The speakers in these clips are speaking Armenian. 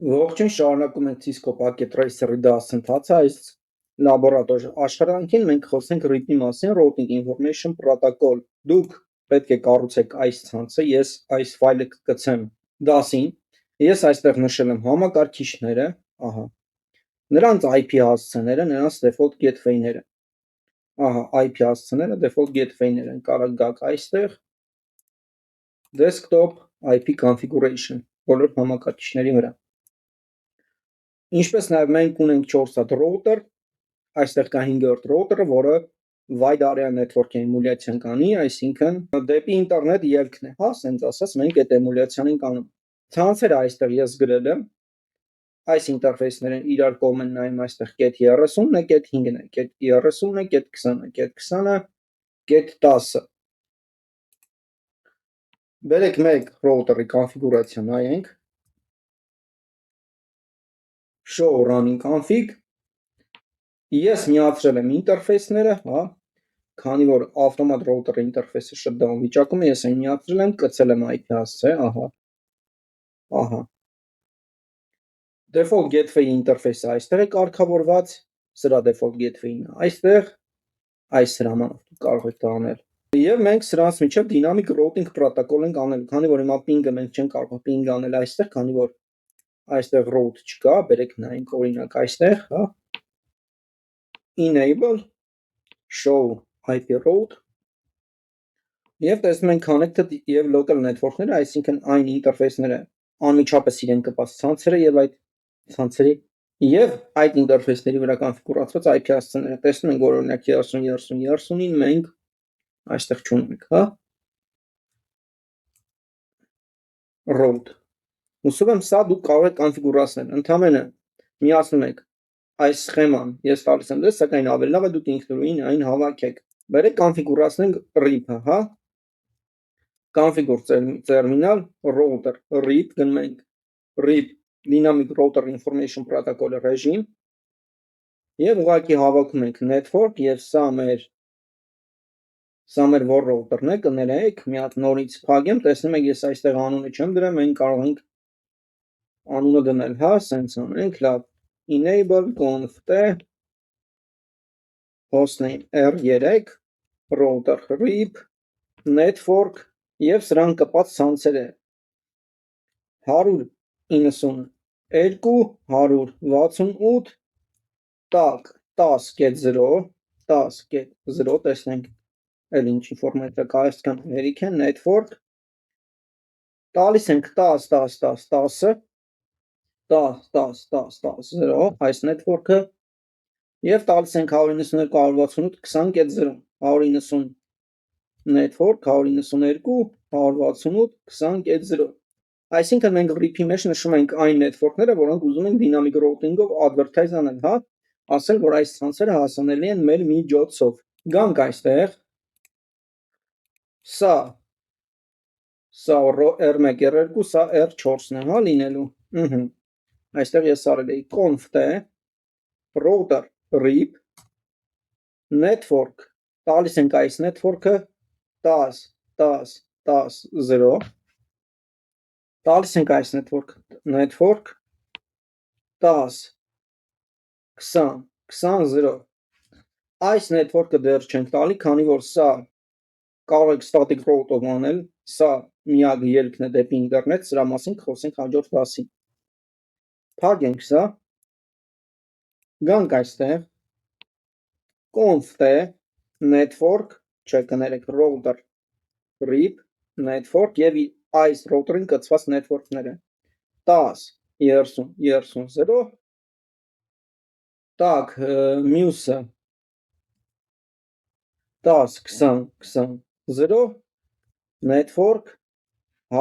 Ողջույն, շարունակում ենք Cisco Packet Tracer-ի դասընթացը։ Այս լաբորատոր աշխատանքին մենք խոսենք RIP-ի մասին, Routing Information Protocol։ Դուք պետք է կառուցեք այս ցանցը, ես այս ֆայլը կգցեմ դասին։ Ես այստեղ նշել եմ համակարգիչները, ահա, նրանց IP հասցեները, նրանց default gateway-ները։ Ահա, IP հասցեները, default gateway-ները են, կարող գաք այստեղ desktop IP configuration բոլոր համակարգիչների վրա։ Ինչպես նաև մենք ունենք 4 հատ router, այստեղ կա 5-րդ router-ը, որը wide area network emulation կանի, այսինքն դեպի ինտերնետ ելքն է, հա, ասենց ասած մենք այդ էմուլյացիան ենք անում։ Ցանցերը այստեղ ես գրել եմ, այս ինտերֆեյսները իրար կողմ են նայում, այստեղ get 30-ն է, get 5-ն է, get 30-ն է, get 20-ը, get 20-ը, get 10-ը։ Բերեք մեկ router-ի կոնֆիգուրացիա նայենք։ Show running config։ Ես միացրել եմ ինտերֆեյսները, հա, քանի որ ավտոմատ router-ի ինտերֆեյսը shutdown վիճակում է, ես այն միացրել եմ, կցել եմ IP հասցե, ահա, ահա։ Default gateway ինտերֆեյսը այստեղ է կարգավորված, սրա default gateway-ն այստեղ, այս հրամանով դուք կարող եք դա անել։ Եվ մենք սրանց միջև dynamic routing protocol ենք անել, քանի որ հիմա ping-ը մենք չենք կարող ping անել այստեղ, քանի որ այստեղ route չկա, բերեք նայենք օրինակ այստեղ, հա, enable show IP route եւ տեսնում ենք connected եւ local network-ները, այսինքն այն ինտերֆեյսները անմիջապես իրեն կպած ցանցերը եւ այդ ցանցերի եւ այդ ինտերֆեյսների վրա կոնֆիգուրացված IP հասցեները։ Տեսնում ենք, որ օրինակ 30-30-30-ին մենք այստեղ չունենք, հա, route։ Ուսում եմ, սա դուք կարող եք կոնֆիգուրացնել, ընդհանրապես միացնում եք այս սխեման, ես տալիս եմ դες, սակայն ավելի լավ է դուք ինքնուրույն այն հավաքեք։ Բերեք կոնֆիգուրացնենք RIP-ը, հա, configure terminal router RIP գնում ենք RIP dynamic router information protocol regime եւ ուղղակի հավաքում ենք network եւ սա մեր որ router-ն է, կներեք, մի հատ նորից փակեմ, տեսնում եք ես այստեղ անունը չեմ դրել, մենք կարող ենք անունը դնել, հա, սենց անենք, լավ, enable conf-t hostname r3 router RIP network եւ սրան կպած ցանցերը 192 168 տակ 10.0 10.0 տեսնենք էլ ինչ ինֆորմացիա կա այսքան հերիք է network տալիս ենք 10 10 10 10 10 10 10 10 0 այս network-ը եւ տալիս ենք 192 168 20.0 190 network 192 168 20.0 Այսինքն մենք RIP-ի մեջ նշում ենք այն network-ները, որոնք ուզում ենք dynamic routing-ով advertise անել, հա, ասել, որ այս ցանցերը հասանելի են մեր միջոցով։ Գանք այստեղ։ Սա R1 R2, սա R4-ն է, հա, լինելու։ Այստեղ ես արել էի conf-t router RIP network տալիս ենք այս network-ը 10 10 10 0 տալիս ենք այս network 10 20 20 0 այս network-ը դեռ չենք տալի, քանի որ սա կարող եք static route-ով անել, սա միակ ելքն է դեպի ինտերնետ, սրա մասին կխոսենք հաջորդ դասին։ Փակենք սա, գանք այստեղ, conf-t network, չէ կներեք router RIP network եւ այս router-ին կցված network-ները 10 30 30 0 տակ մյուսը 10 20 20 0 network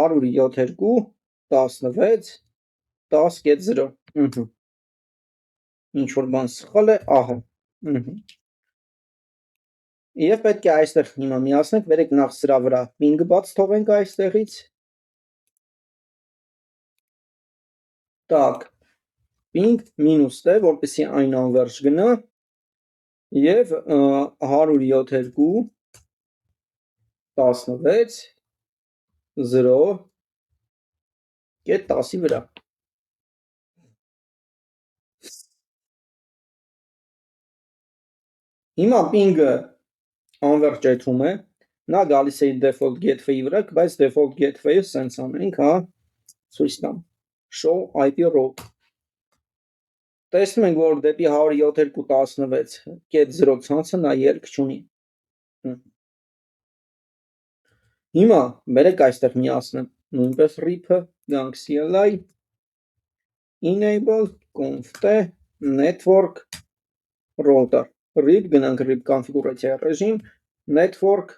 172 16 10.0 ինչ որ բան սխալ է, ահա, եւ պետք է այստեղ հիմա միացնենք, վերեք նախ սրա վրա ping բաց թողենք այստեղից, տակ ping -t, որպեսզի այն անվերջ գնա եւ 172 16 0 get 10-ի վրա Հիմա ping-ը անվերջեթում է, նա գալիս է իր default gateway-ի վրա, բայց default gateway-ը սենց անենք, հա, ցույց տամ, show IP route, տեսնում ենք, որ դեպի 107.16.0 ցանցը նա ելք չունի, հիմա բերեք այստեղ միացնեմ նույնպես RIP-ը, գանք CLI, enable, conft network router, RIP, գնանք RIP configuration ռեժիմ, network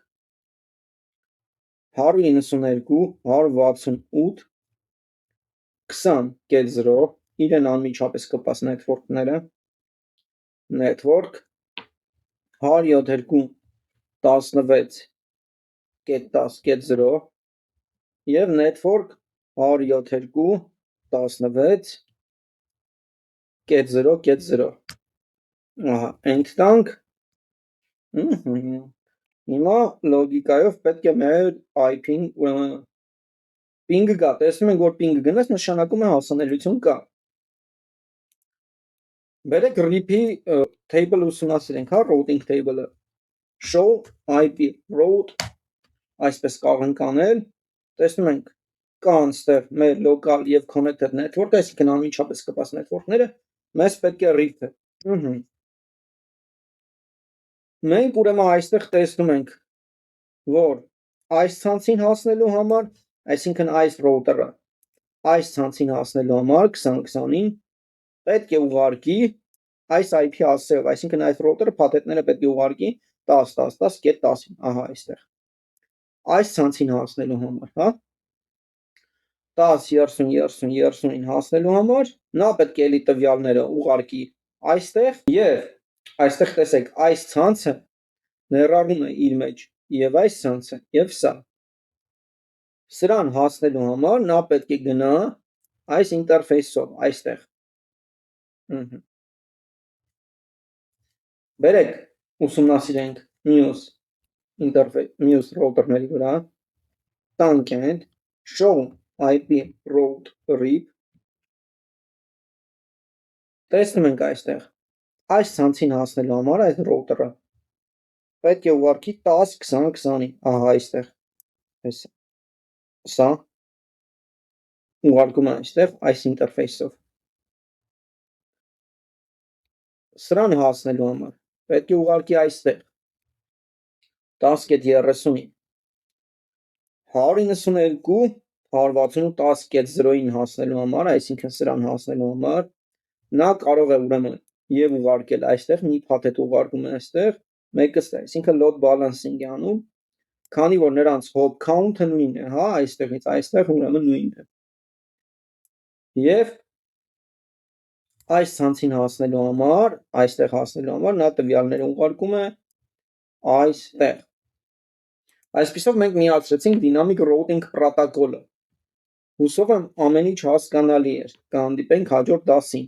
192.168.20.0 իրեն անմիջապես կպած network-ները, network 172.16.10.0 և network 102.16.0.0 ահա, end տանք, հիմա լոգիկայով պետք է մեր IP-ին ping-ը գա, տեսնում ենք, որ ping-ը գնաց, նշանակում է հասանելիություն կա, բերեք RIP-ի table ուսումնասիրենք, հա, routing table-ը, show IP route, այսպես կարող ենք անել, տեսնում ենք, կան ստեղ մեր local և connected network, այսինքն անմիջապես կպած network-ները, մեզ պետք է RIP-ը, մենք ուրեմն այստեղ տեսնում ենք, որ այս ցանցին հասնելու համար, այսինքն այս router-ը, այս ցանցին հասնելու համար 2020-ին պետք է ուղարկի այս IP հասցեով, այսինքն այս router-ը փաթեթները պետք է ուղարկի 10.10.10.10-ին, ահա այստեղ, այս ցանցին հասնելու համար, հա, 10.30.30.30-ին հասնելու համար, նա պետք է էլի տվյալները ուղարկի այստեղ և այստեղ տեսեք, այս ցանցը ներառում է իր մեջ և այս ցանցը և սա, սրան հասնելու համար նա պետք է գնա այս ինտերֆեյսով, այստեղ, բերեք ուսումնասիրենք մյուս router-ների վրա, տանք ենք, show IP route RIP, տեսնում ենք այստեղ, այս ցանցին հասնելու համար այս router-ը պետք է ուղարկի 10.20.20-ին, ահա այստեղ, սա ուղարկում է այստեղ այս ինտերֆեյսով, սրան հասնելու համար պետք է ուղարկի այստեղ 10.30-ին 192.168.10.0-ին հասնելու համար, այսինքն սրան հասնելու համար, նա կարող է ուրեմն և ուղարկել այստեղ, մի փաթեթ ուղարկում է այստեղ, մեկը ստեղ, այսինքն load balancing է անում, քանի որ նրանց hop count-ը նույնն է, հա, այստեղից այստեղ ուրեմն նույնն է, և այս ցանցին հասնելու համար, այստեղ հասնելու համար, նա տվյալները ուղարկում է այստեղ, այսպիսով մենք միացրեցինք dynamic routing պրոտոկոլը, հուսով եմ ամեն ինչ հասկանալի էր, կհանդիպենք հաջորդ դասին։